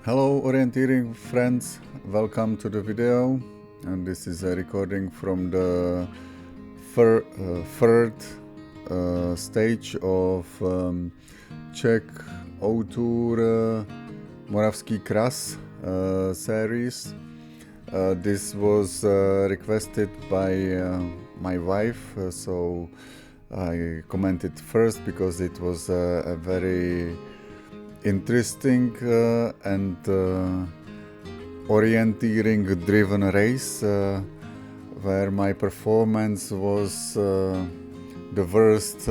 Hello orienteering friends, welcome to the video, and this is a recording from the third stage of Czech O-tour Moravský kras series. This was requested by my wife, so I commented first because it was a very interesting and orienteering driven race where my performance was the worst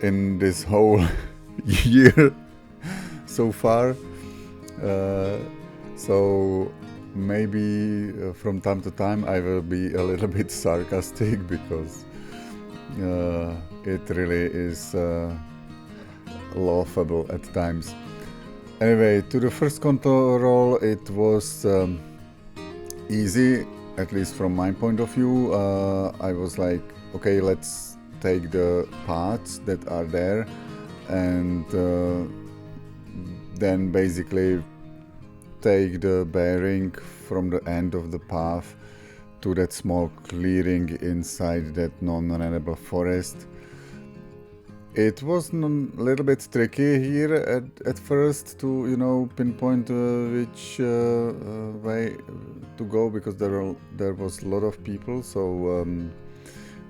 in this whole year so far, so maybe from time to time I will be a little bit sarcastic because it really is laughable at times. Anyway, to the first control it was easy, at least from my point of view. I was like, okay, let's take the paths that are there and then basically take the bearing from the end of the path to that small clearing inside that non-runnable forest. It was a little bit tricky here at first to pinpoint which way to go, because there was a lot of people. So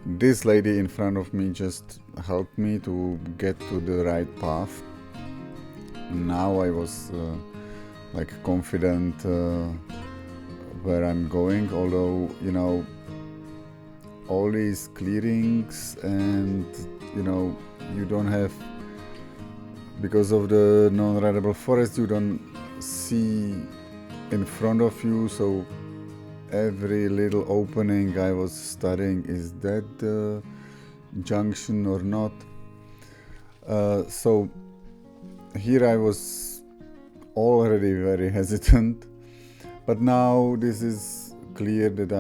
this lady in front of me just helped me to get to the right path. Now I was like confident where I'm going, although all these clearings and you don't have, because of the non-runnable forest, you don't see in front of you, so every little opening I was studying, is that the junction or not? So here I was already very hesitant, but now this is clear that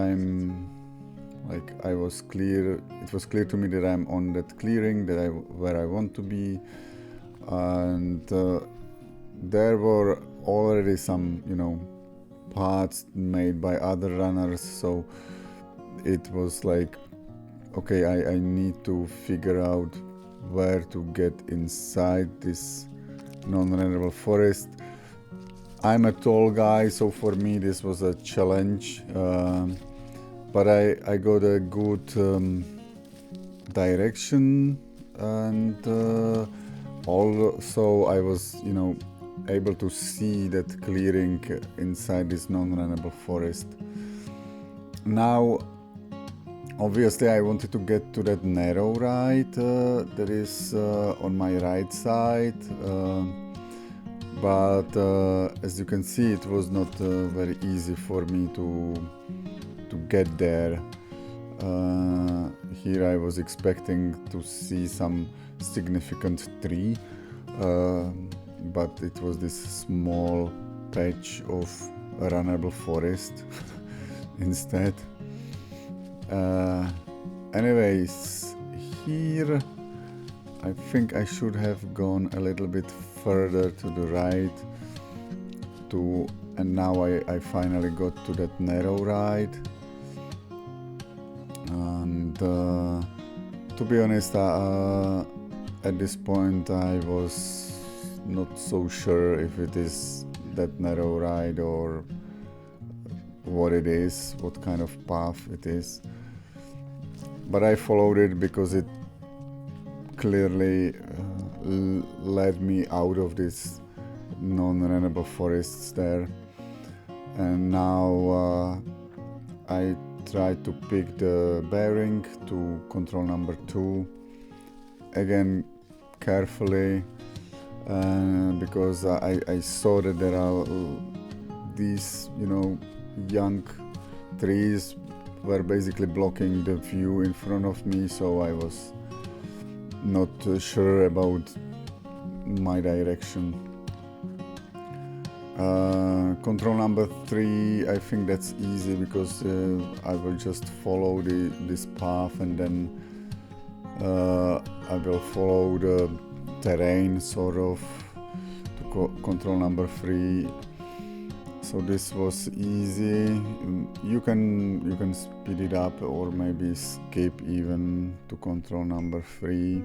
it was clear to me that I'm on that clearing, where I want to be, and there were already some paths made by other runners, so it was like, okay, I need to figure out where to get inside this non-runnable forest. I'm a tall guy, so for me this was a challenge. But I got a good direction, and also I was, able to see that clearing inside this non-runnable forest. Now, obviously, I wanted to get to that narrow ride that is on my right side, but as you can see, it was not very easy for me to get there. Here I was expecting to see some significant tree, but it was this small patch of runnable forest instead. Anyways, here I think I should have gone a little bit further to the right, and now I finally got to that narrow ride. And to be honest, at this point I was not so sure if it is that narrow ride or what it is, what kind of path it is. But I followed it because it clearly led me out of this non-runnable forests there. And now I tried to pick the bearing to control number 2, again carefully, because I saw that there are these young trees were basically blocking the view in front of me, so I was not sure about my direction. Control number 3, I think that's easy because I will just follow this path, and then I will follow the terrain sort of to control number 3. So this was easy. You can speed it up or maybe skip even to control number 3.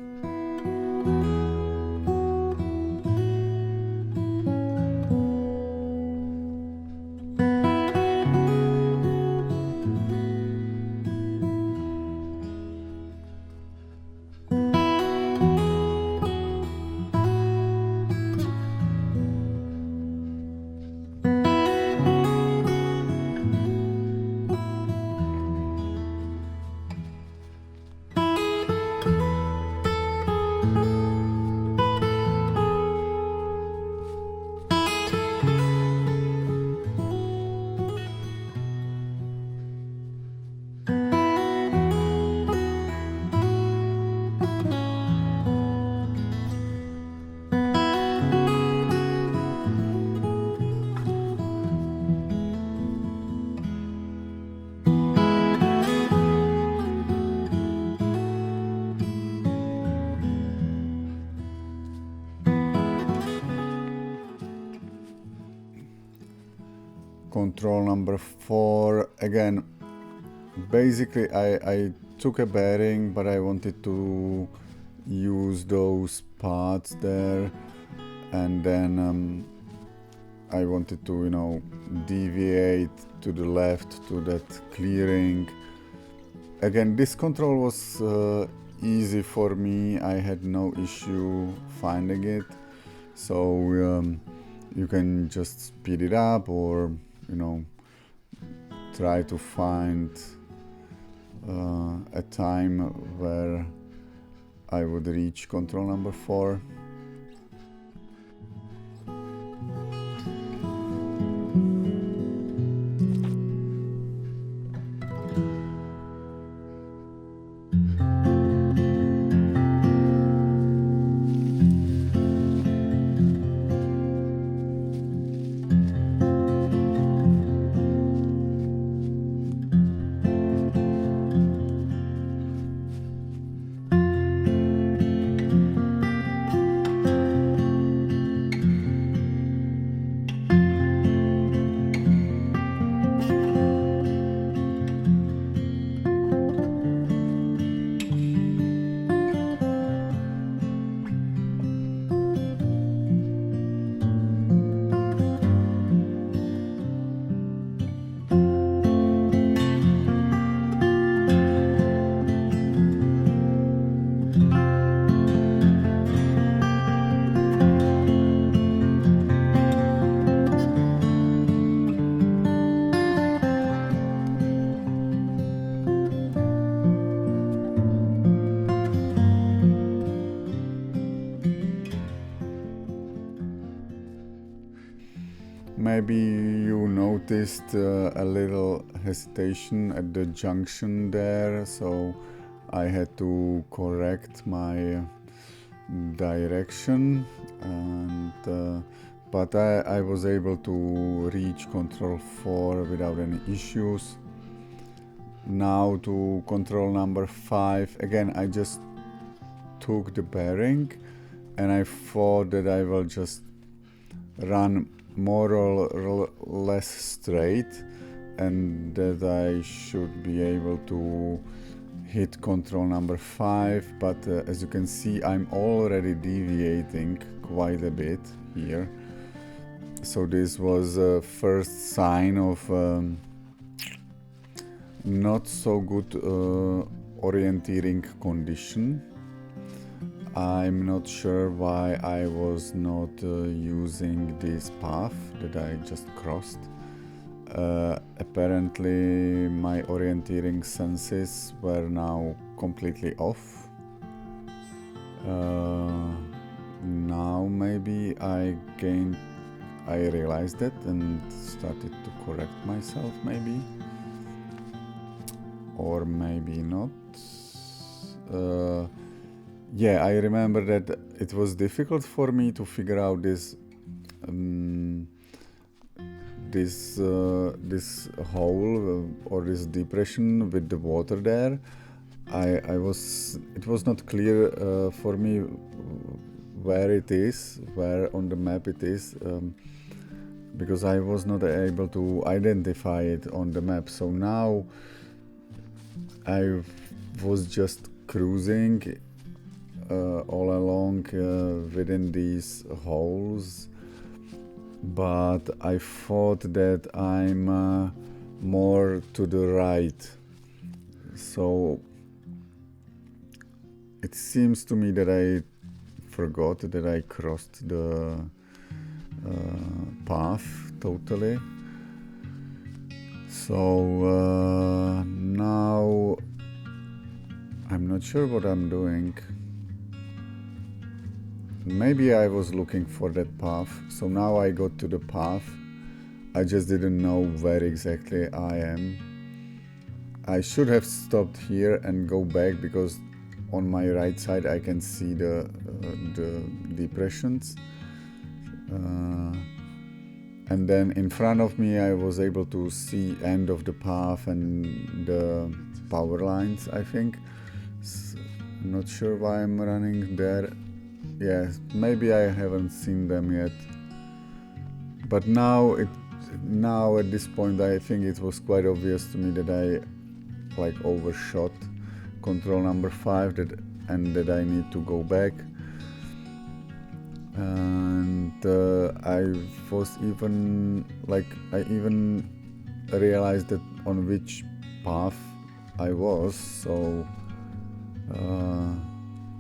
Control number 4, again, basically I took a bearing, but I wanted to use those parts there, and then I wanted to, you know, deviate to the left to that clearing. Again, this control was easy for me. I had no issue finding it, so you can just speed it up or, you know, try to find a time where I would reach control number 4. Maybe you noticed a little hesitation at the junction there, so I had to correct my direction, and but I was able to reach control 4 without any issues. Now to control number 5, again I just took the bearing and I thought that I will just run more or less straight and that I should be able to hit control number 5, but as you can see I'm already deviating quite a bit here, so this was a first sign of not so good orienteering condition. I'm not sure why I was not using this path that I just crossed. Apparently my orienteering senses were now completely off. Now maybe I realized it and started to correct myself, maybe, or maybe not. Yeah, I remember that it was difficult for me to figure out this hole or this depression with the water there. It was not clear for me where it is, where on the map it is, because I was not able to identify it on the map. So now I was just cruising all along within these holes, but I thought that I'm more to the right. So it seems to me that I forgot that I crossed the path totally. So now I'm not sure what I'm doing. Maybe I was looking for that path. So now I got to the path. I just didn't know where exactly I am. I should have stopped here and go back, because on my right side I can see the depressions. And then in front of me I was able to see end of the path and the power lines, I think. I'm not sure why I'm running there. Yeah, maybe I haven't seen them yet. But now at this point I think it was quite obvious to me that I overshot control number 5 and that I need to go back. And I even realized that on which path I was. So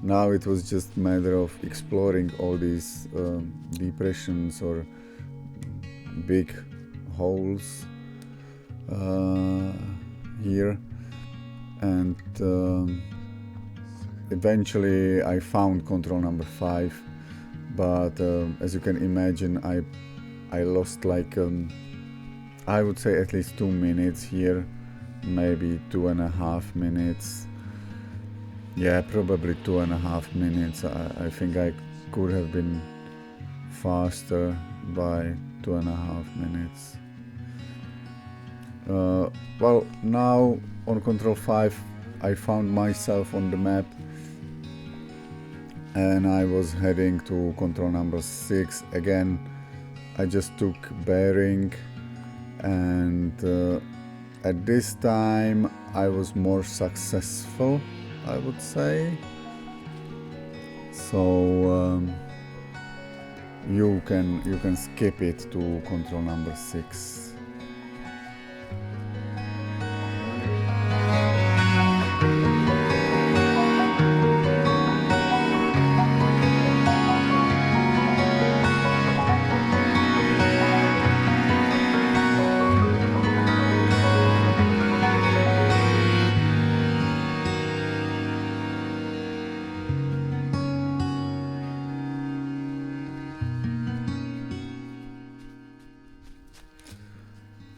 now it was just a matter of exploring all these depressions or big holes here, and eventually I found control number 5. But as you can imagine, I lost I would say at least 2 minutes here, maybe 2.5 minutes. Yeah, probably 2.5 minutes. I think I could have been faster by 2.5 minutes. Well, now on control 5 I found myself on the map, and I was heading to control number 6 again. I just took bearing, and at this time I was more successful, I would say. So you can skip it to control number 6.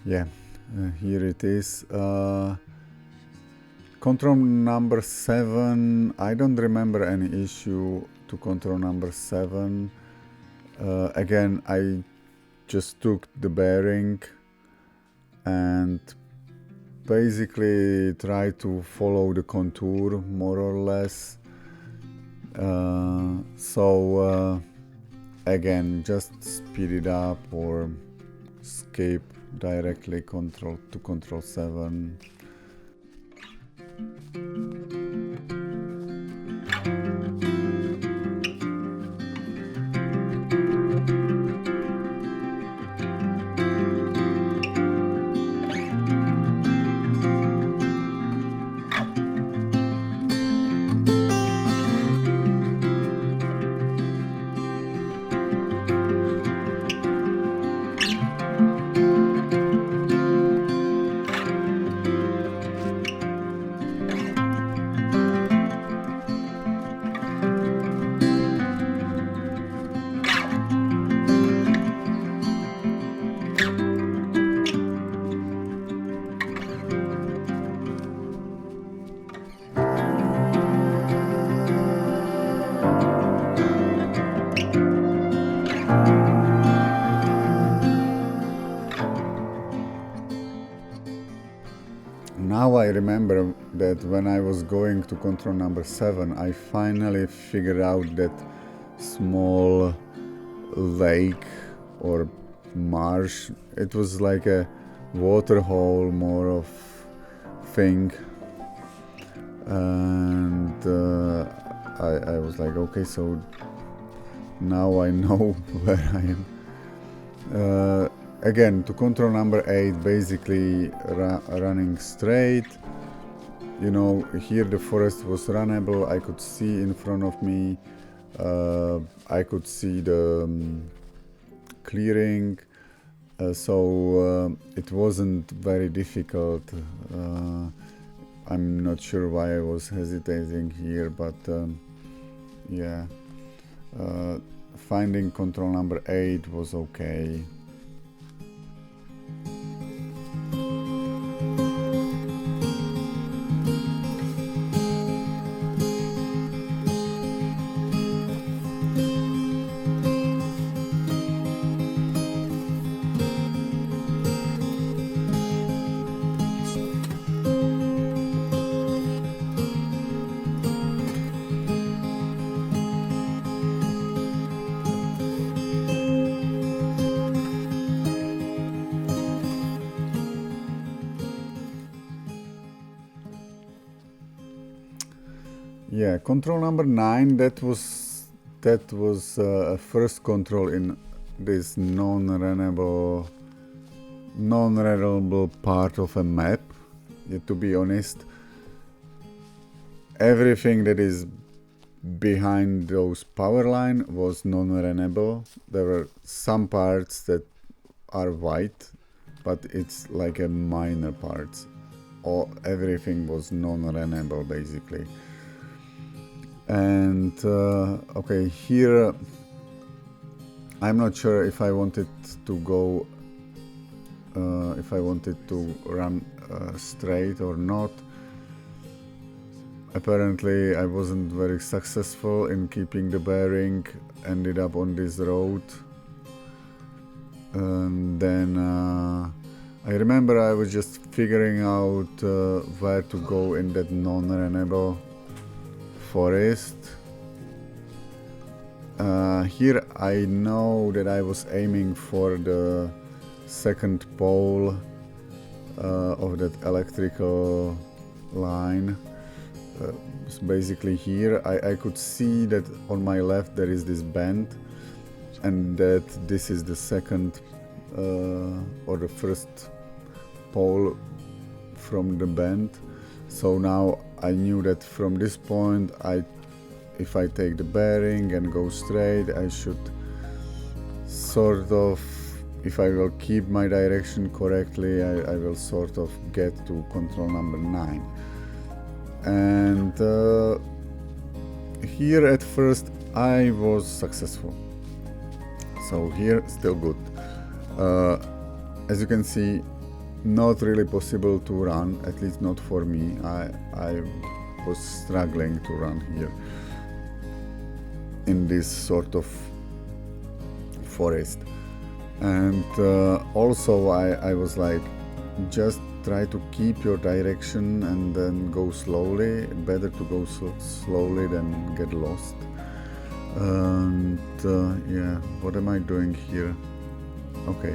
Yeah, here it is. Control number 7, I don't remember any issue to control number 7. Again, I just took the bearing and basically tried to follow the contour more or less. So again, just speed it up or skip directly control 7. Now I remember that when I was going to control number 7, I finally figured out that small lake or marsh. It was like a water hole more of thing, and I was like, okay, so now I know where I am. Again, to control number 8, basically running straight. You know, here the forest was runnable. I could see in front of me. I could see the clearing. So it wasn't very difficult. I'm not sure why I was hesitating here, but yeah, finding control number 8 was okay. Yeah, control number 9, that was a first control in this non-runnable part of a map. Yeah, to be honest, everything that is behind those power line was non-runnable. There were some parts that are white, but it's like a minor parts. Everything was non-runnable basically. And okay, here I'm not sure if I wanted to go, if I wanted to run straight or not. Apparently I wasn't very successful in keeping the bearing, ended up on this road. And then I remember I was just figuring out where to go in that non-runnable forest. Here I know that I was aiming for the second pole of that electrical line. Basically here I could see that on my left there is this bend, and that this is the second or the first pole from the bend. So now I knew that from this point, if I take the bearing and go straight, I should sort of, if I will keep my direction correctly, I will sort of get to control number 9. And here at first I was successful. So here still good. As you can see, not really possible to run, at least not for me. I was struggling to run here in this sort of forest. And also I was like, just try to keep your direction and then go slowly. Better to go slowly than get lost. And yeah, what am I doing here? Okay.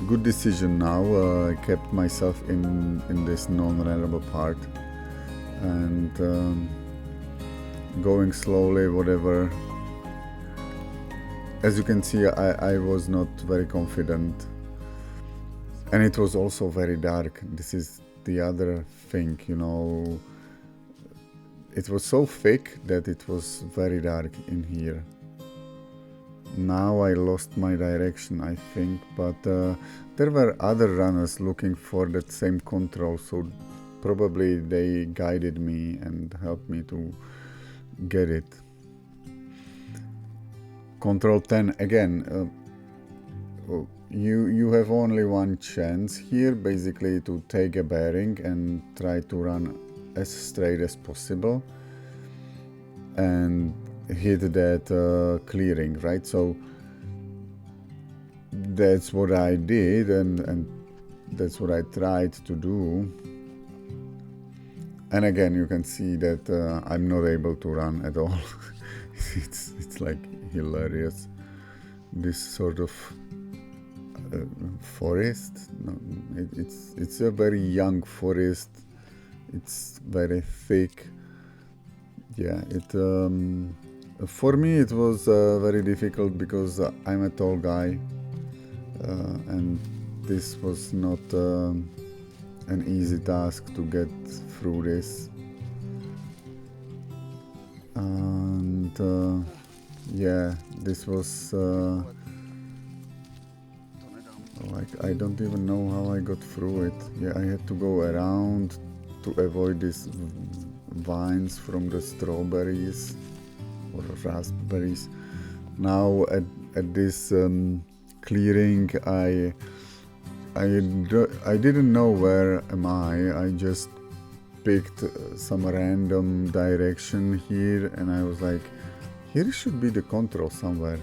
Good decision now. I kept myself in this non-runnable part, and going slowly, whatever. As you can see, I was not very confident, and it was also very dark. This is the other thing, you know. It was so thick that it was very dark in here. Now I lost my direction, I think, but there were other runners looking for that same control, so probably they guided me and helped me to get it. Control 10, again, you have only one chance here, basically, to take a bearing and try to run as straight as possible and hit that clearing, right? So that's what I did, and that's what I tried to do. And again, you can see that I'm not able to run at all it's like hilarious. This sort of forest. No, it's a very young forest. It's very thick. Yeah, for me it was very difficult because I'm a tall guy, and this was not an easy task to get through this. And yeah, this was like, I don't even know how I got through it. Yeah, I had to go around to avoid these vines from the strawberries or raspberries. Now at this clearing, I didn't know where am I just picked some random direction here, and I was like, here should be the control somewhere.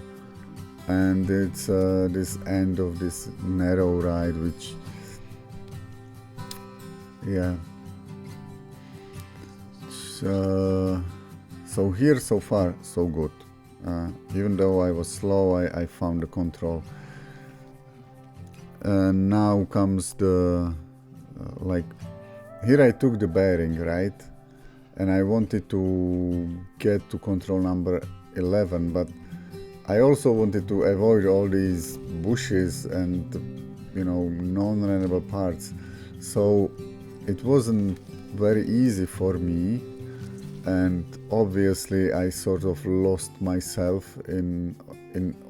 And it's this end of this narrow ride, which, yeah. So here so far so good. Even though I was slow, I found the control. Now comes the like, here I took the bearing, right? And I wanted to get to control number 11, but I also wanted to avoid all these bushes and, you know, non-runnable parts. So it wasn't very easy for me, and obviously I sort of lost myself in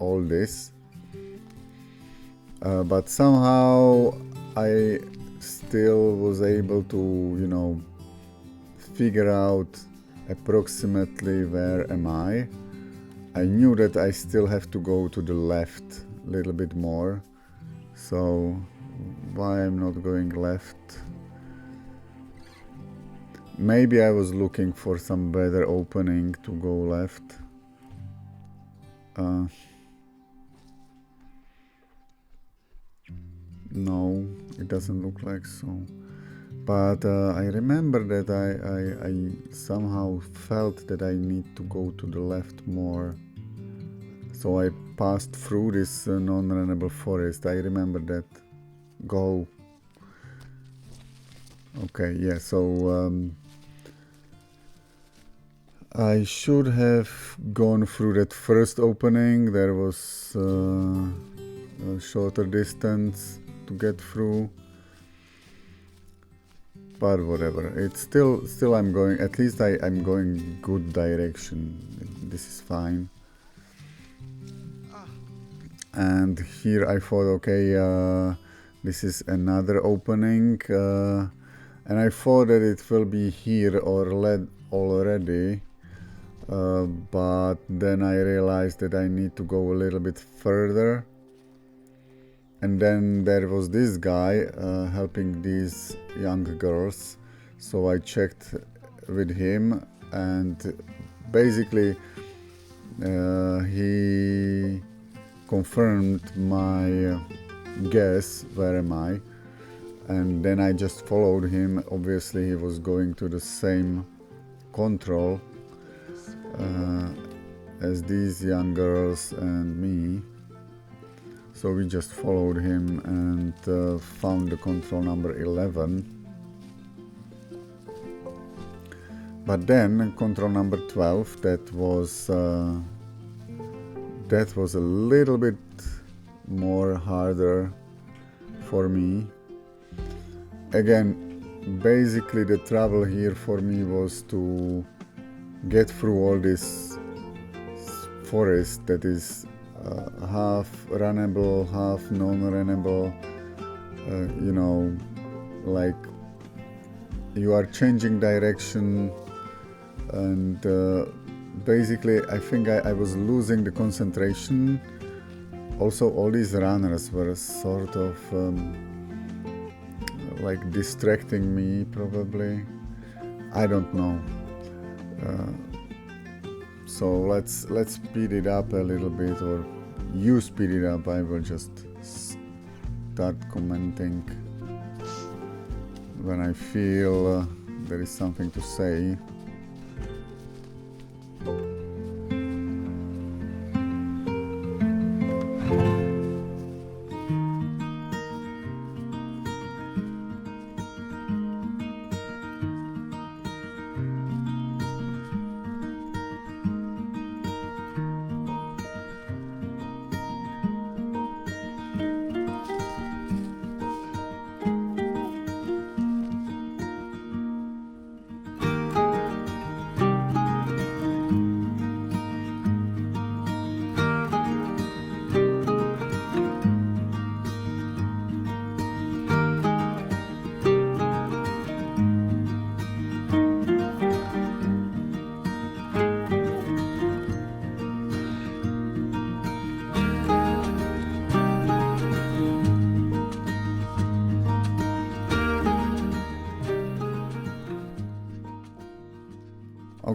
all this. But somehow I still was able to, you know, figure out approximately where am I. I knew that I still have to go to the left a little bit more. So why I'm not going left? Maybe I was looking for some better opening to go left. No, it doesn't look like so. But I remember that I somehow felt that I need to go to the left more. So I passed through this non-runnable forest. I remember that. Go. Okay, yeah, so I should have gone through that first opening. There was a shorter distance to get through. But whatever, it's still I'm going, at least I'm going good direction. This is fine. And here I thought, okay, this is another opening, and I thought that it will be here or led already, but then I realized that I need to go a little bit further. And then there was this guy helping these young girls, so I checked with him, and basically he confirmed my guess, where am I, and then I just followed him. Obviously he was going to the same control as these young girls and me. So we just followed him and found the control number 11. But then control number 12, that was a little bit more harder for me. Again, basically the trouble here for me was to get through all this forest that is half runnable, half non-runnable, you know, like you are changing direction, and basically I think I was losing the concentration. Also all these runners were sort of like distracting me, probably. I don't know. So let's speed it up a little bit, or you speed it up. I will just start commenting when I feel there is something to say.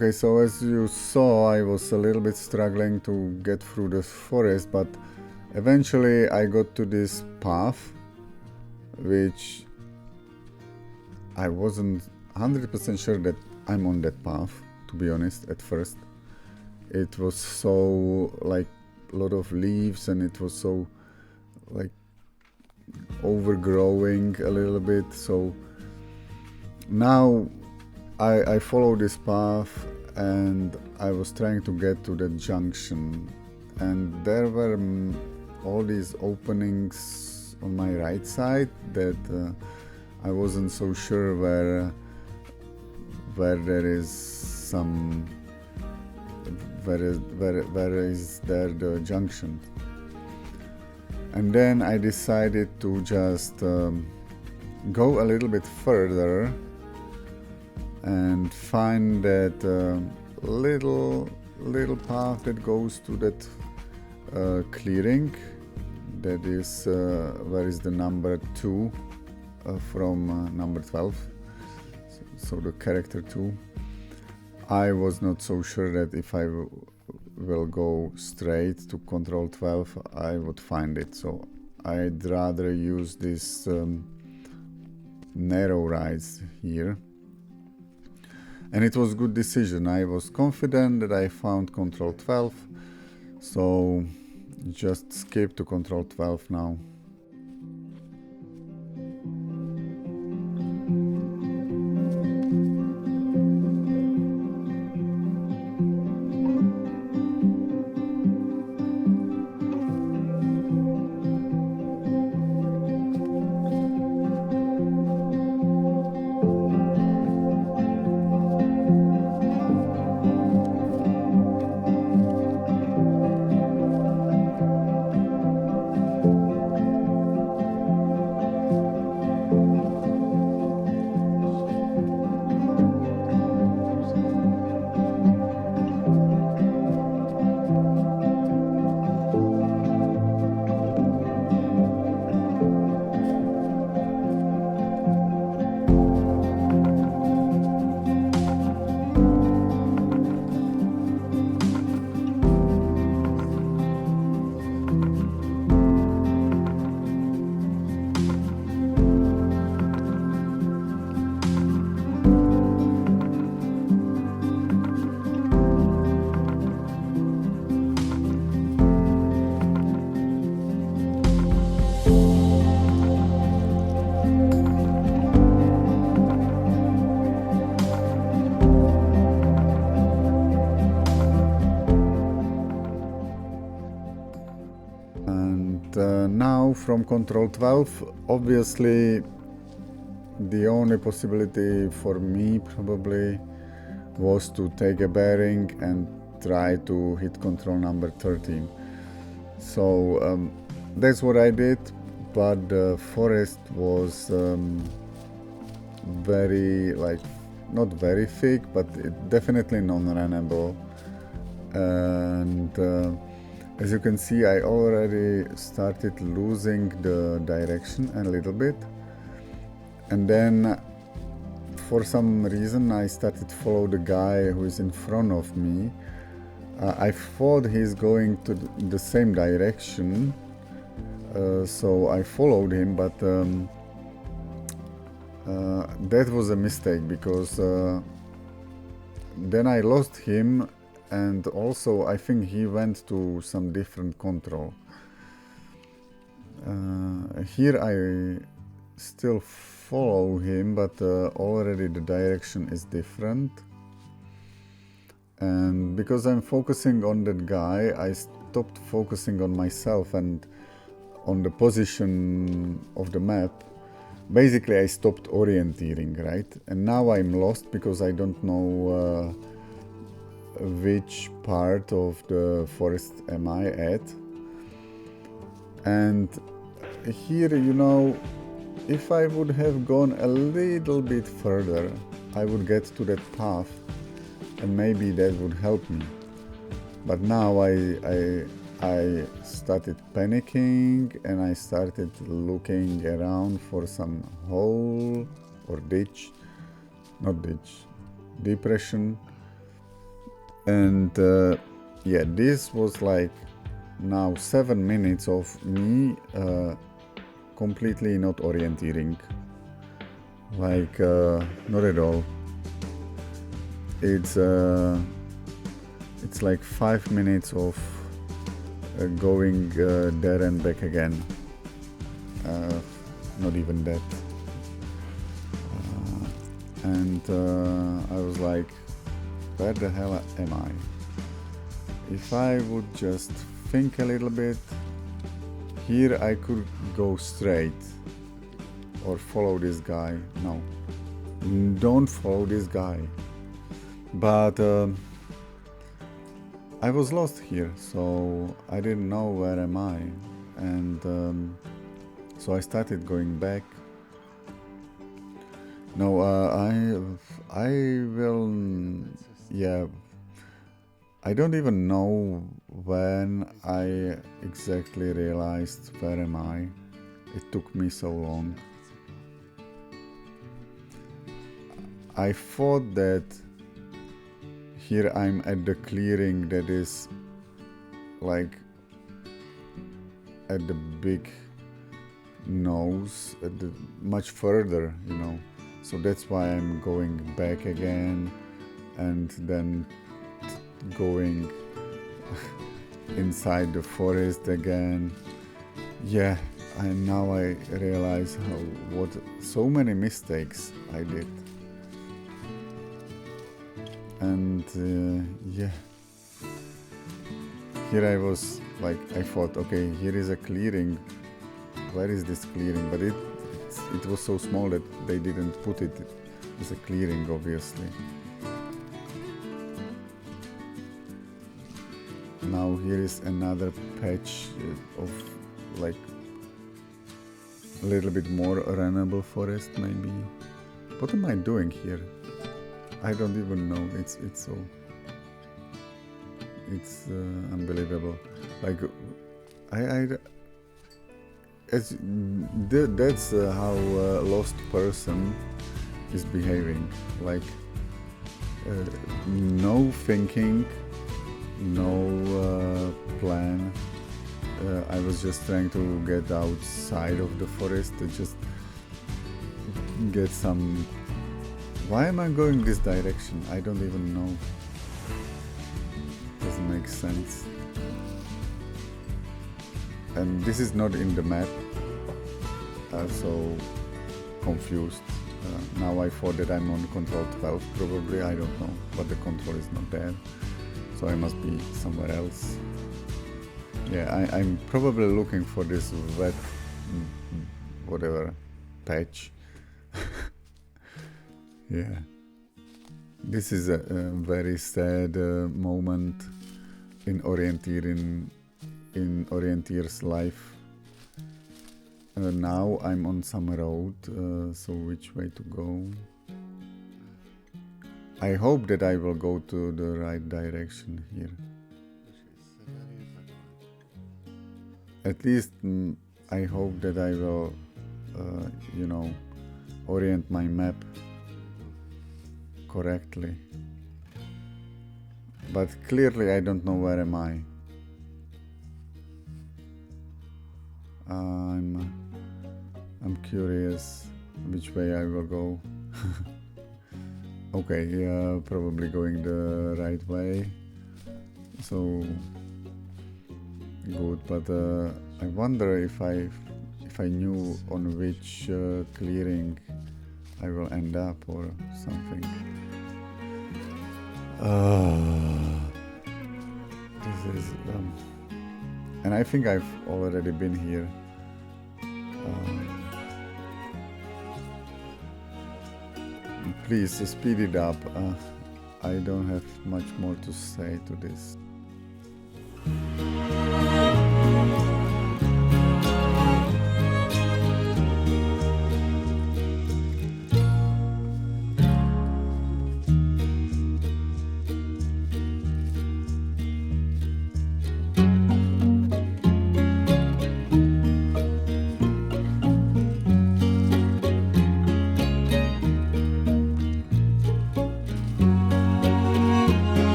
Okay, so as you saw, I was a little bit struggling to get through the forest, but eventually I got to this path, which I wasn't 100% sure that I'm on that path, to be honest, at first. It was so like a lot of leaves, and it was so like overgrowing a little bit. So now I follow this path, and I was trying to get to that junction, and there were all these openings on my right side that I wasn't so sure where there is some where is there the junction. And then I decided to just go a little bit further and find that little path that goes to that clearing. That is where is the number 2 from number 12. So the character 2. I was not so sure that if I will go straight to control 12, I would find it. So I'd rather use this narrow rides here. And it was a good decision. I was confident that I found control 12. So just skip to control 12 now. Now from control 12, obviously the only possibility for me probably was to take a bearing and try to hit control number 13. So that's what I did, but the forest was very, like, not very thick, but definitely non-runnable. And as you can see, I already started losing the direction a little bit. And then for some reason I started to follow the guy who is in front of me. I thought he's going to the same direction, so I followed him, but that was a mistake, because then I lost him. And also, I think he went to some different control. Here I still follow him, but already the direction is different. And because I'm focusing on that guy, I stopped focusing on myself and on the position of the map. Basically, I stopped orienteering, right? And now I'm lost because I don't know which part of the forest am I at. And here, you know, if I would have gone a little bit further, I would get to that path, and maybe that would help me. But now I started panicking, and I started looking around for some hole or ditch, not ditch, depression. And yeah, this was like now 7 minutes of me completely not orienteering, like not at all. It's like 5 minutes of going there and back again, not even that. And I was like, where the hell am I? If I would just think a little bit, here I could go straight or follow this guy. No, don't follow this guy. But I was lost here, so I didn't know where am I, and so I started going back. No, I will, yeah, I don't even know when I exactly realized where am I. It took me so long. I thought that here I'm at the clearing that is like at the big nose, at the much further, you know. So that's why I'm going back again and then going inside the forest again. Yeah, and now I realize what so many mistakes I did. And yeah, here I was like, I thought, okay, here is a clearing. Where is this clearing? But it was so small that they didn't put it as a clearing, obviously. Now here is another patch of like a little bit more runnable forest, maybe. What am I doing here? I don't even know. It's unbelievable. Like that's how a lost person is behaving. Like no thinking, no plan. I was just trying to get outside of the forest to just get some. Why am I going this direction? I don't even know. Doesn't make sense. And this is not in the map, so confused. Now I thought that I'm on control 12, probably, I don't know, but the control is not there, so I must be somewhere else. Yeah, I'm probably looking for this wet, whatever, patch. Yeah, this is a very sad moment in orienteer's life. Now I'm on some road, so which way to go? I hope that I will go to the right direction here. At least I hope that I will, you know, orient my map correctly. But clearly I don't know where am I. I'm curious which way I will go. Okay, yeah, probably going the right way. So good, but I wonder if I knew on which clearing I will end up or something. This is and I think I've already been here. Please speed it up. I don't have much more to say to this.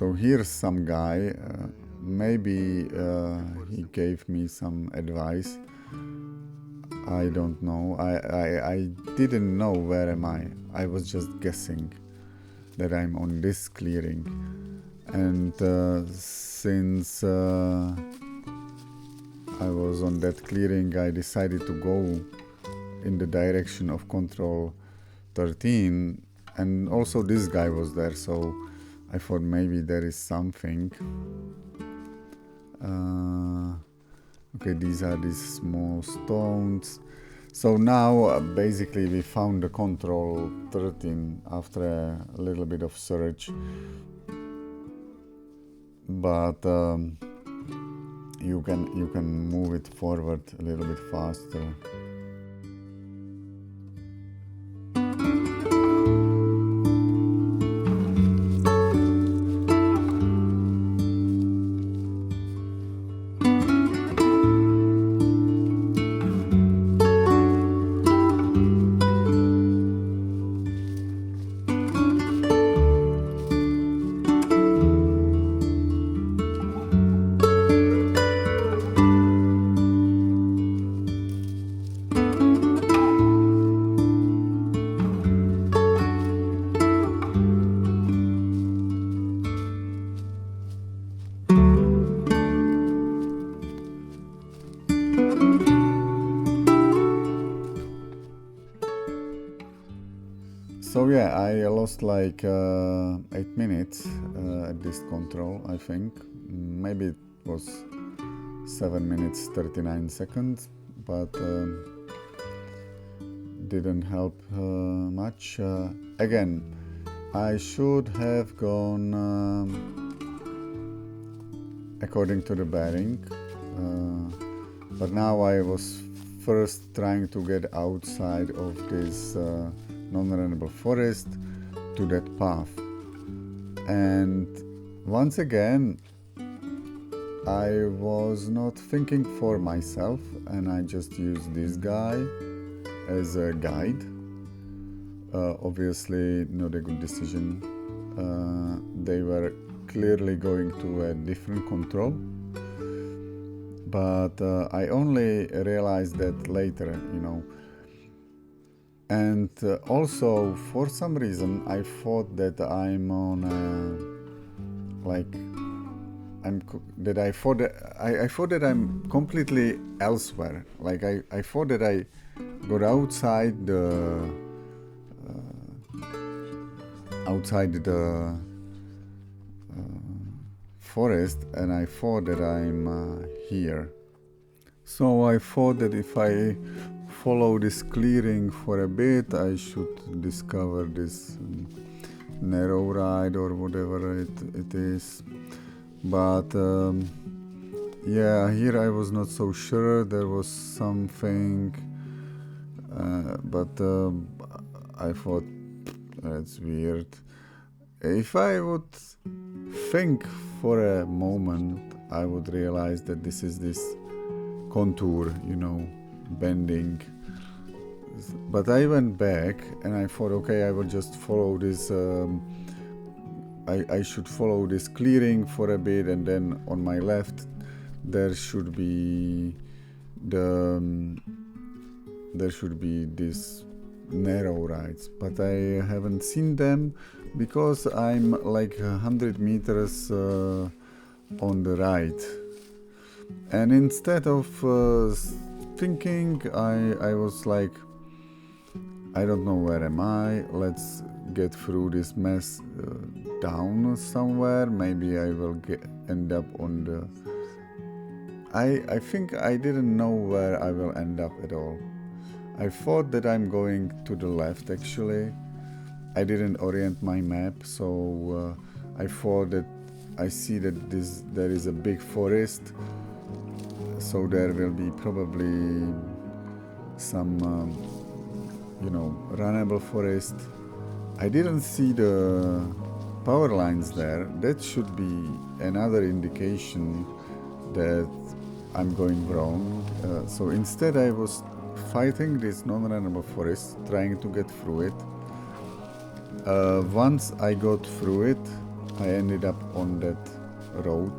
So here's some guy, maybe he gave me some advice. I don't know. I didn't know where am I. I was just guessing that I'm on this clearing. And since I was on that clearing, I decided to go in the direction of control 13, and also this guy was there, so I thought maybe there is something. Okay, these are these small stones. So now basically we found the control 13 after a little bit of search, but you can move it forward a little bit faster. So yeah, I lost like 8 minutes at this control, I think. Maybe it was 7 minutes 39 seconds, but didn't help much. Again, I should have gone according to the bearing, but now I was first trying to get outside of this non-runnable forest to that path, and once again I was not thinking for myself, and I just used this guy as a guide. Obviously not a good decision. They were clearly going to a different control, but I only realized that later, you know. And also, for some reason, I thought that I'm on I thought that I'm completely elsewhere. Like I thought that I got outside the forest, and I thought that I'm here. So I thought that if I follow this clearing for a bit, I should discover this narrow ride or whatever it is. But yeah, here I was not so sure. There was something, but I thought that's weird. If I would think for a moment, I would realize that this is this contour, you know, bending. But I went back and I thought, okay, I will just follow this. I should follow this clearing for a bit, and then on my left there should be these narrow rides, but I haven't seen them because I'm like 100 meters on the right. And instead of thinking, I was like, I don't know where am I, let's get through this mess down somewhere. Maybe I will end up on the... I think I didn't know where I will end up at all. I thought that I'm going to the left actually. I didn't orient my map, so I thought that I see that there is a big forest, so there will be probably some runnable forest. I didn't see the power lines there. That should be another indication that I'm going wrong. So instead I was fighting this non-runnable forest, trying to get through it. Once I got through it, I ended up on that road,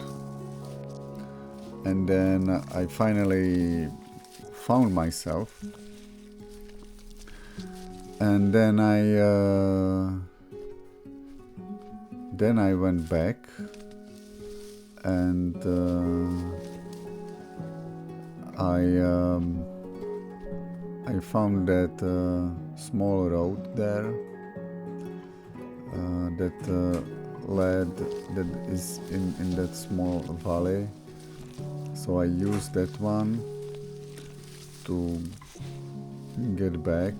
and then I finally found myself, and then I went back, and I found that small road there that is in that small valley. So I used that one to get back,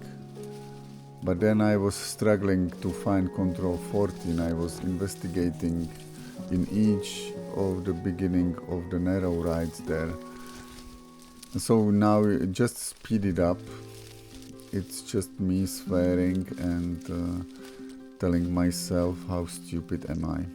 but then I was struggling to find control 14. I was investigating in each of the beginning of the narrow rides there. So now it just speed it up. It's just me swearing and telling myself how stupid am I.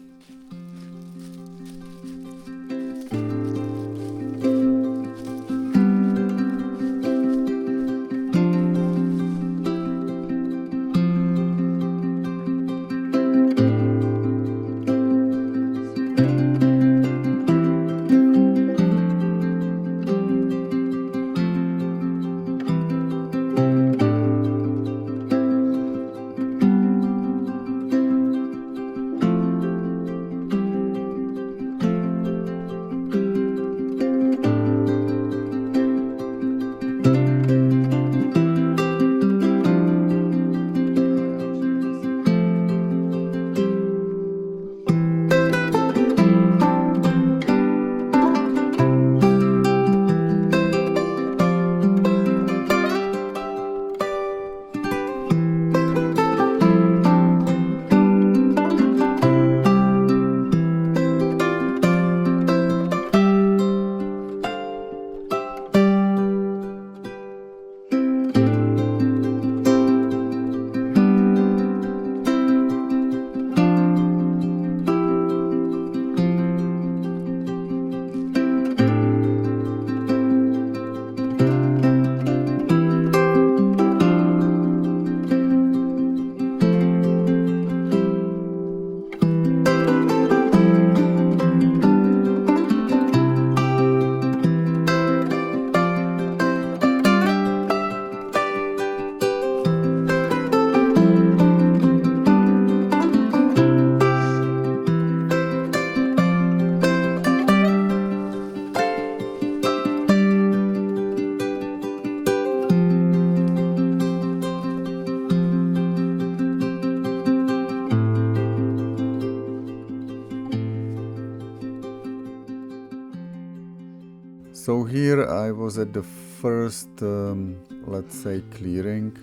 So here I was at the first, let's say, clearing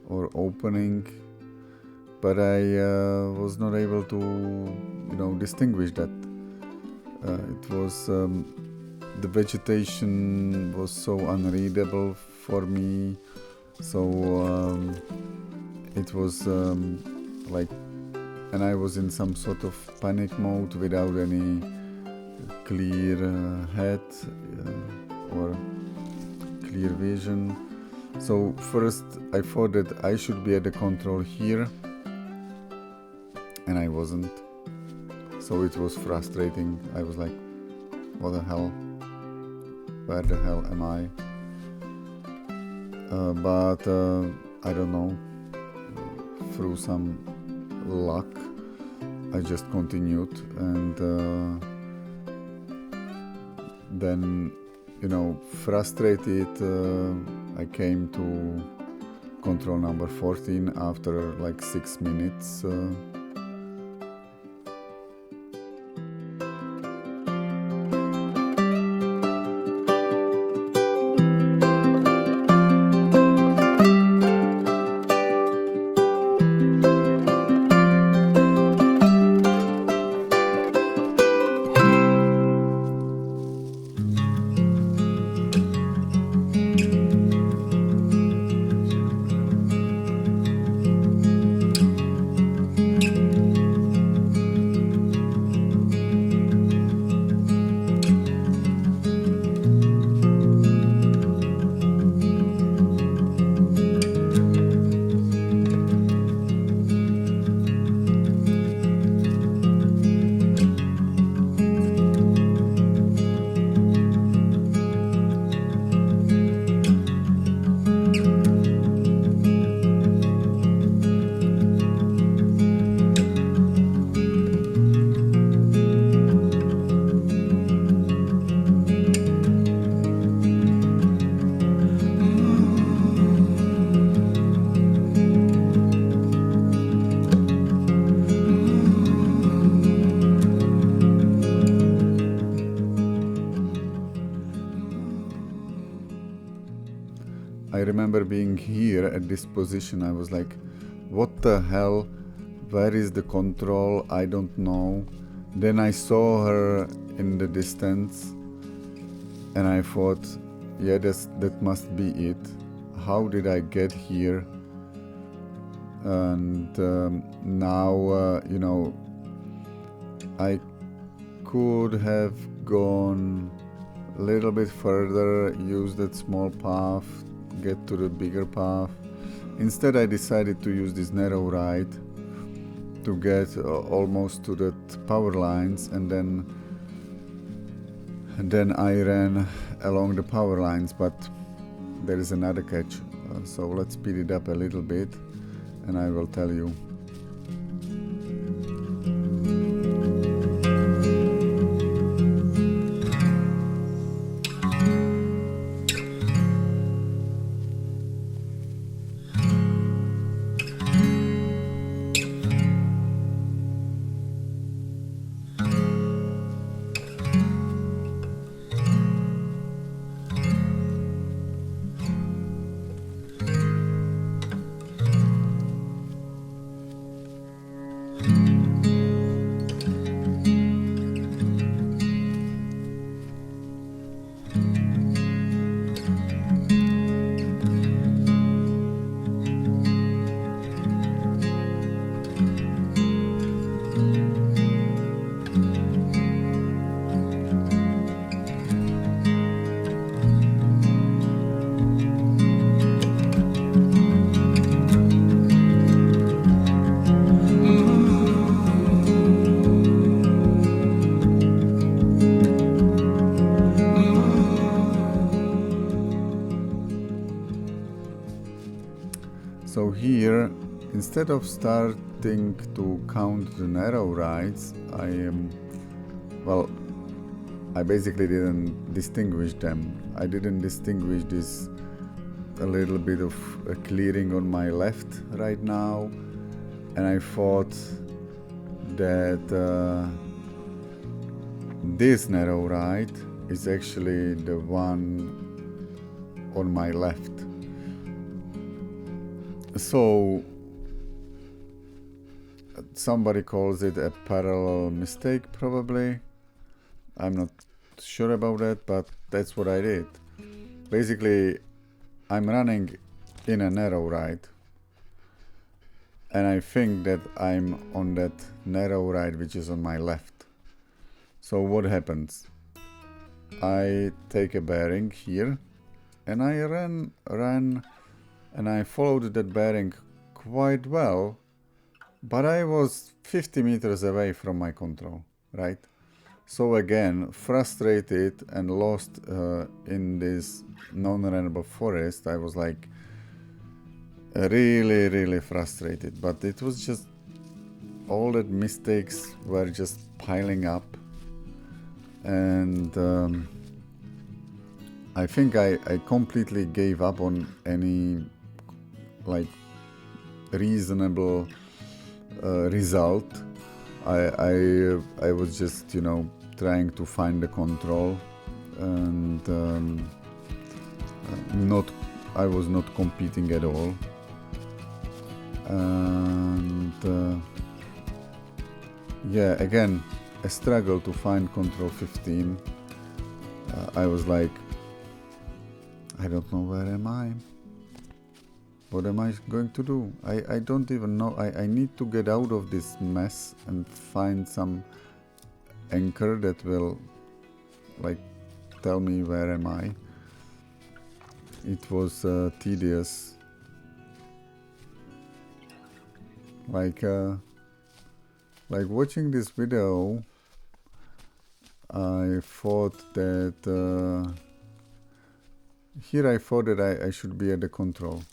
or opening, but I was not able to, distinguish that. It was the vegetation was so unreadable for me, so it was like, and I was in some sort of panic mode without any clear head or clear vision. So first I thought that I should be at the control here, and I wasn't. So it was frustrating. I was like, what the hell? Where the hell am I? But I don't know, through some luck I just continued, and then, frustrated, I came to control number 14 after like 6 minutes. I remember being here at this position. I was like, what the hell? Where is the control? I don't know. Then I saw her in the distance and I thought, yeah, that must be it. How did I get here? And now, you know, I could have gone a little bit further, use that small path, get to the bigger path. Instead, I decided to use this narrow ride to get almost to the power lines, and then I ran along the power lines. But there is another catch, so let's speed it up a little bit and I will tell you. So here, instead of starting to count the narrow rides, I basically didn't distinguish them. I didn't distinguish this a little bit of a clearing on my left right now, and I thought that this narrow ride is actually the one on my left. So somebody calls it a parallel mistake, probably. I'm not sure about that, but that's what I did. Basically, I'm running in a narrow ride, and I think that I'm on that narrow ride which is on my left. So what happens? I take a bearing here, and I ran, and I followed that bearing quite well, but I was 50 meters away from my control, right? So again, frustrated and lost in this non-runnable forest, I was like really frustrated. But it was just all that mistakes were just piling up, and I think I completely gave up on any like reasonable result. I was just, you know, trying to find the control, and I was not competing at all, and yeah, again, a struggle to find control 15. I was like, I don't know, where am I? What am I going to do? I don't even know. I need to get out of this mess and find some anchor that will like tell me where am I. It was tedious. Like watching this video, I thought that here I thought that I should be at the control.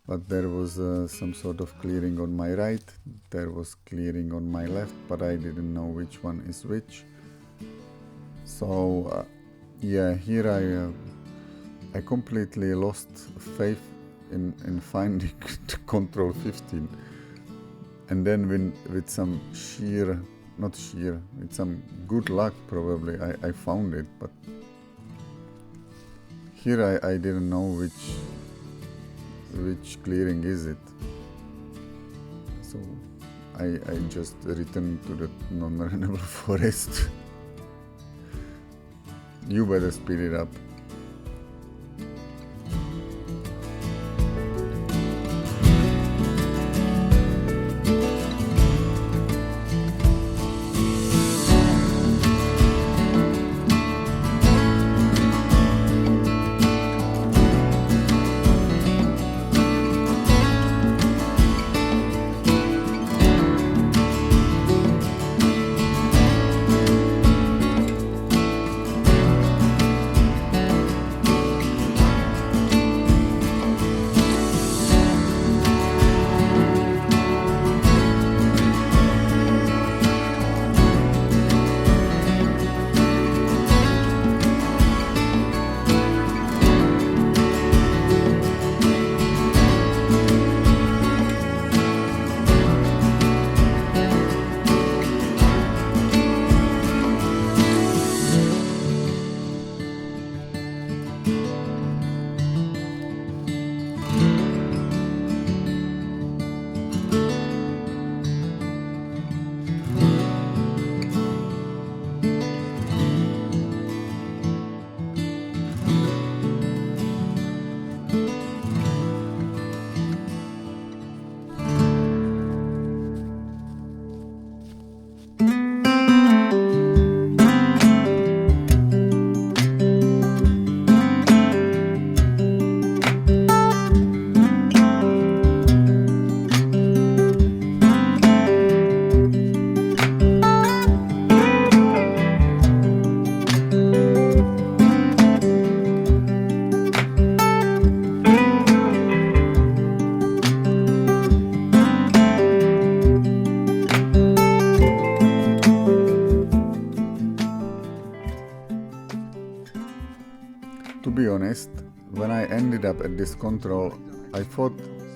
But there was some sort of clearing on my right, there was clearing on my left, but I didn't know which one is which. So yeah, here I completely lost faith in finding control 15. And then with some with some good luck probably, I found it. But here I didn't know which clearing is it. So I just returned to the non-runnable forest. You better speed it up. To be honest, when I ended up at this control, I thought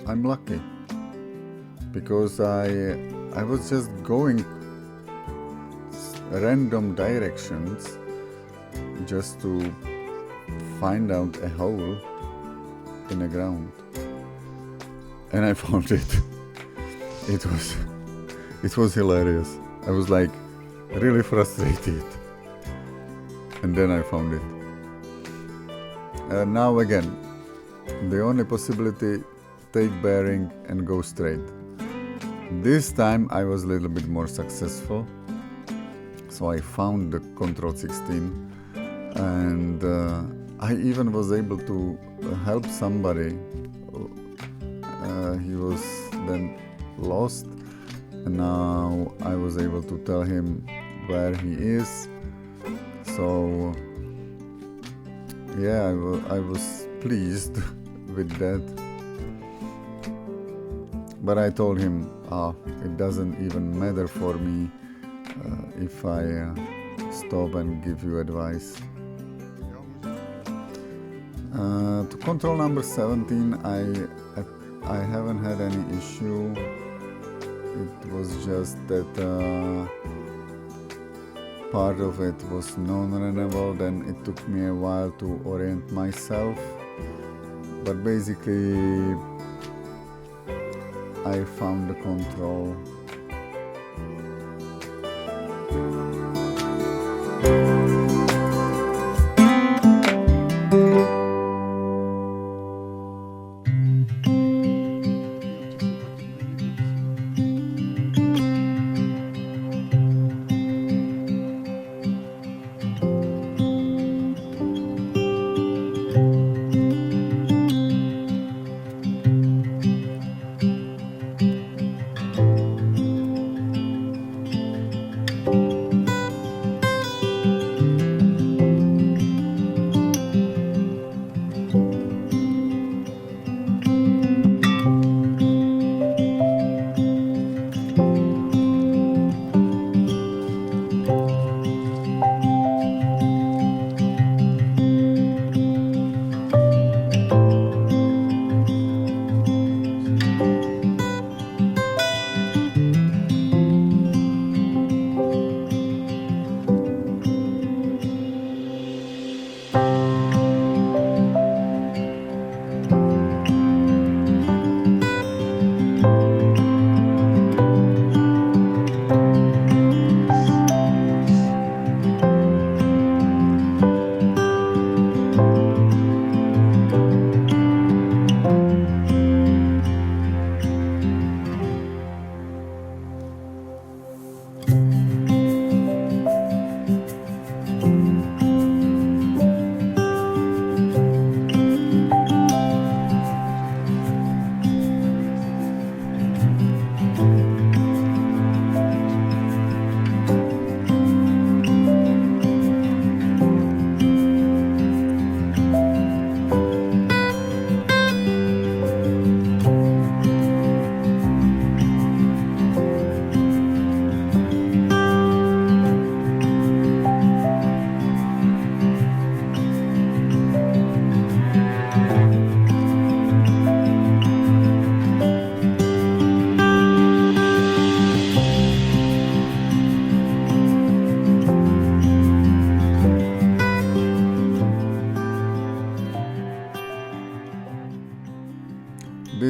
I'm lucky, because I was just going random directions just to find out a hole in the ground, and I found it. It was hilarious. I was like really frustrated, and then I found it. Now again, the only possibility, take bearing and go straight. This time I was a little bit more successful, so I found the control 16, and I even was able to help somebody. He was then lost, and now I was able to tell him where he is. So yeah, I was pleased with that. But I told him, it doesn't even matter for me if I stop and give you advice. To control number 17, I haven't had any issue. It was just that part of it was non-runnable, then it took me a while to orient myself, but basically I found the control.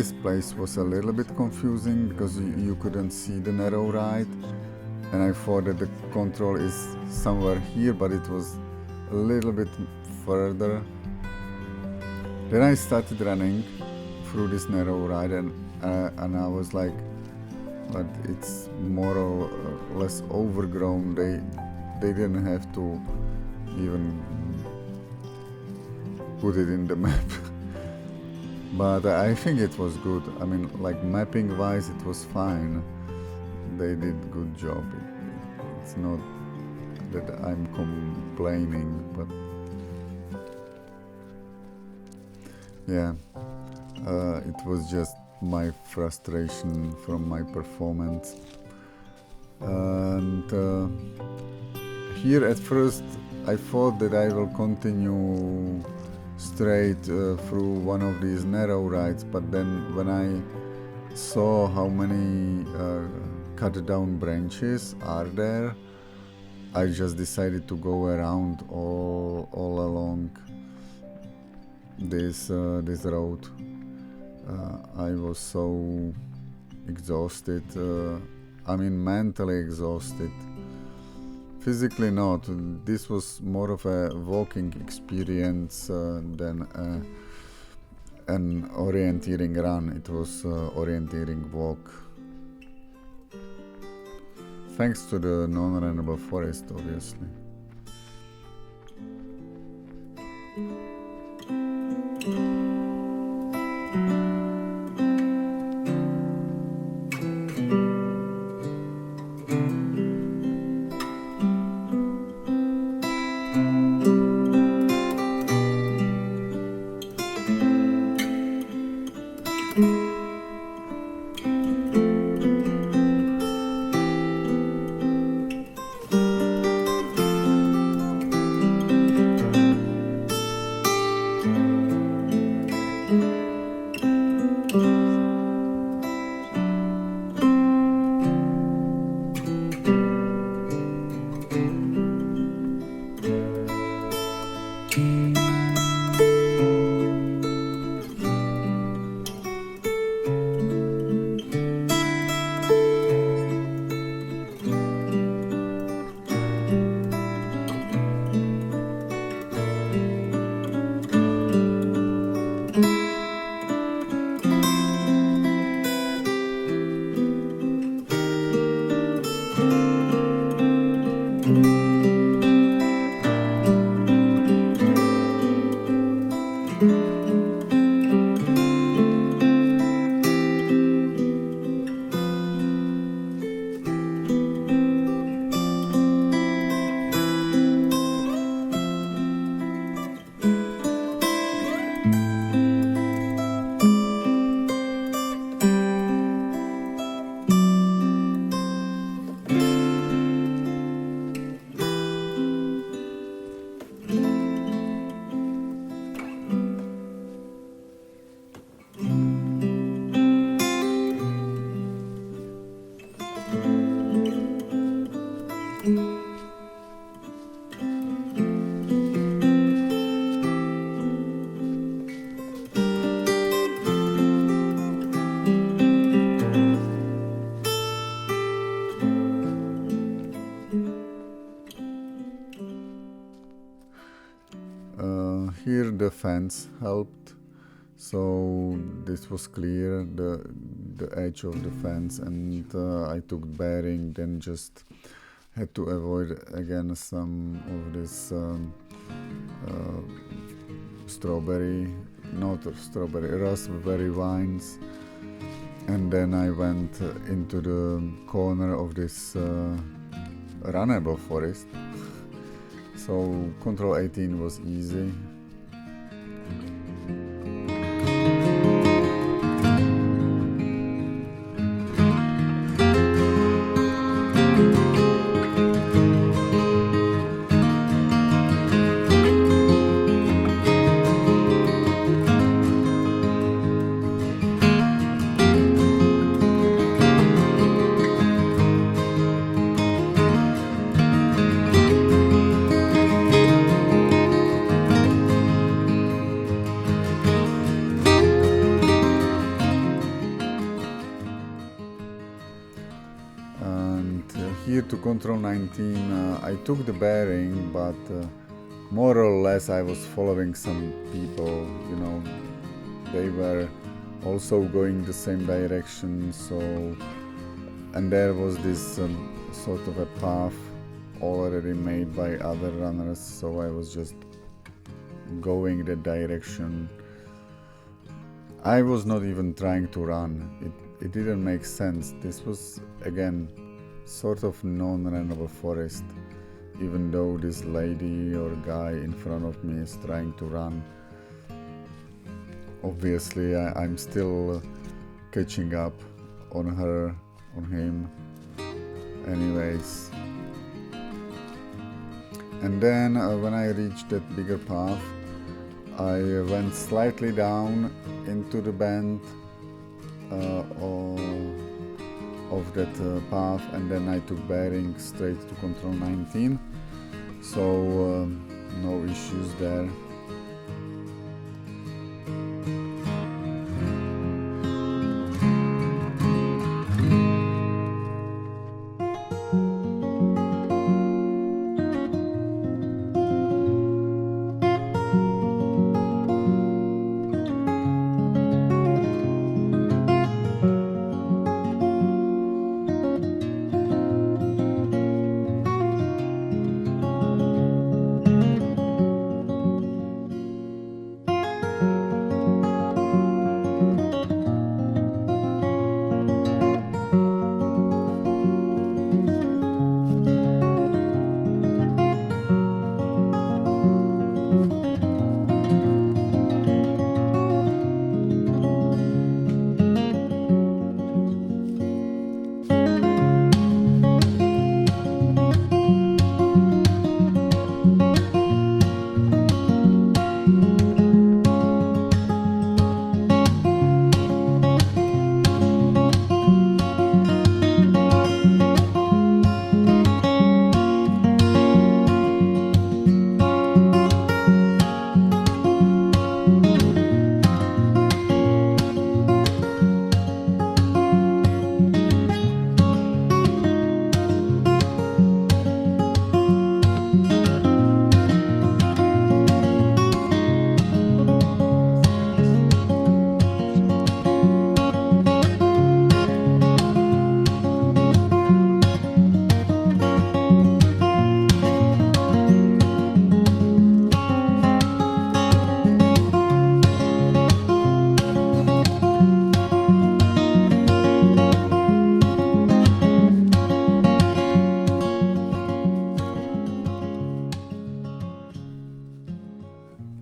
this place was a little bit confusing because you couldn't see the narrow ride, and I thought that the control is somewhere here, but it was a little bit further. Then I started running through this narrow ride, and I was like, but it's more or less overgrown. They didn't have to even put it in the map. But I think it was good. I mean, like mapping wise, it was fine. They did good job. It's not that I'm complaining, but yeah, it was just my frustration from my performance. And here at first I thought that I will continue straight through one of these narrow rides, but then when I saw how many cut down branches are there, I just decided to go around all along this road. I was so exhausted, I mean mentally exhausted. Physically not. This was more of a walking experience than an orienteering run. It was orienteering walk. Thanks to the non-runnable forest, obviously. Here the fence helped, so this was clear, the edge of the fence, and I took bearing, then just had to avoid again some of this raspberry vines, and then I went into the corner of this runnable forest. So control 18 was easy. to control 19, I took the bearing, but more or less I was following some people, you know, they were also going the same direction, so, and there was this sort of a path already made by other runners, so I was just going that direction. I was not even trying to run, it didn't make sense. This was again sort of non-runnable forest, even though this lady or guy in front of me is trying to run. Obviously I'm still catching up on her, on him. Anyways, and then when I reached that bigger path, I went slightly down into the bend of that path, and then I took bearing straight to control 19, so no issues there.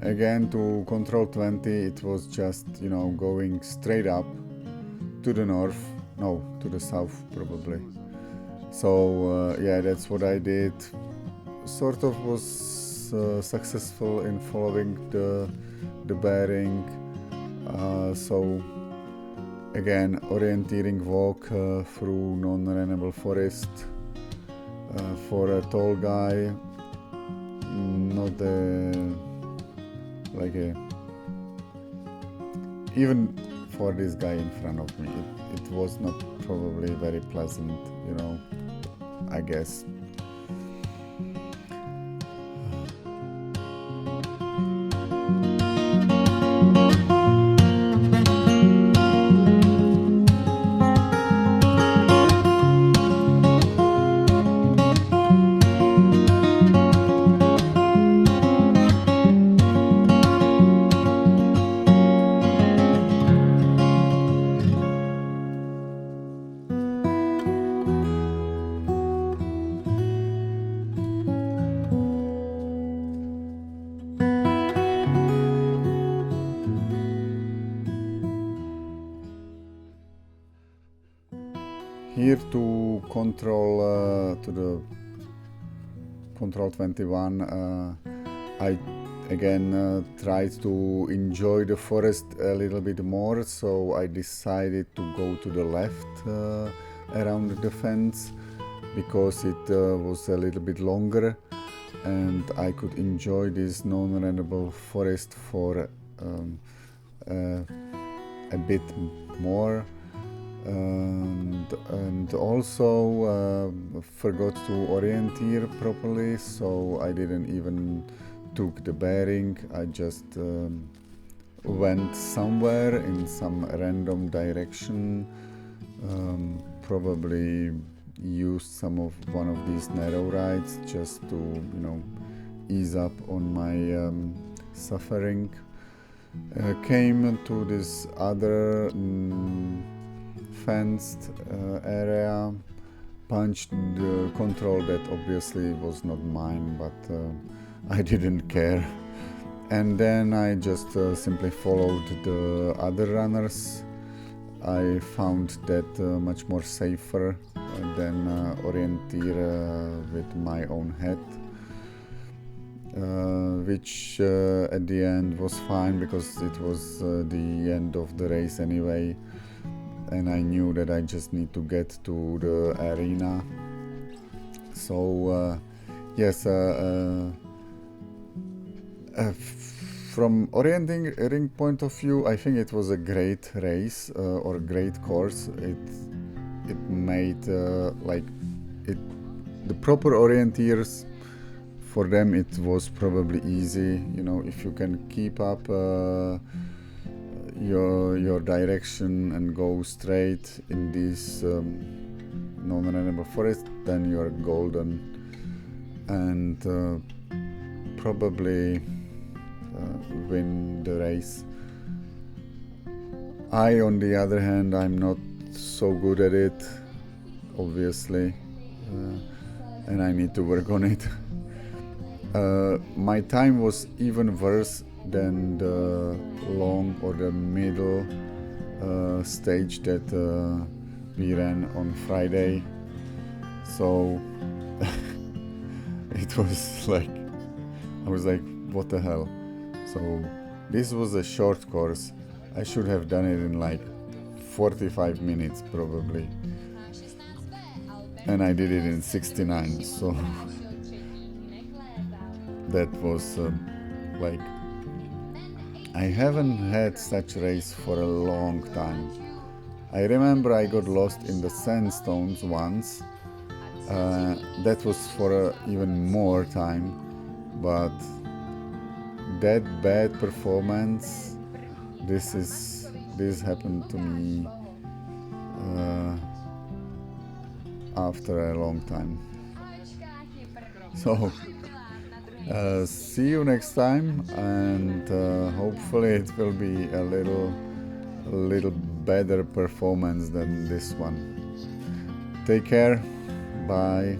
Again, to control 20, it was just, you know, going straight up to the north, no, to the south probably. So yeah, that's what I did. Sort of was successful in following the bearing. So again, orienteering walk through non-runnable forest for a tall guy, not even for this guy in front of me, it was not probably very pleasant, you know, I guess. Here to control control 21, I again tried to enjoy the forest a little bit more, so I decided to go to the left around the fence because it was a little bit longer and I could enjoy this non-runnable forest for a bit more. and also forgot to orienteer properly, so I didn't even took the bearing. I just went somewhere in some random direction, probably used one of these narrow rides just to, you know, ease up on my suffering. Came to this other fenced area, punched the control that obviously was not mine, but I didn't care. And then I just simply followed the other runners. I found that much more safer than orienteer with my own head. Which at the end was fine because it was the end of the race anyway, and I knew that I just need to get to the arena. So yes, from orienteering point of view, I think it was a great race or great course. It made like it the proper orienteers. For them it was probably easy, you know, if you can keep up your direction and go straight in this non-runnable forest, then you are golden and probably win the race. I, on the other hand, I'm not so good at it, obviously, and I need to work on it. My time was even worse than the long or the middle stage that we ran on Friday. So it was like, I was like, what the hell? So this was a short course. I should have done it in like 45 minutes probably. And I did it in 69, so that was like, I haven't had such race for a long time. I remember I got lost in the sandstones once. That was for even more time, but that bad performance, this happened to me after a long time. So see you next time, and hopefully it will be a little better performance than this one. Take care, bye.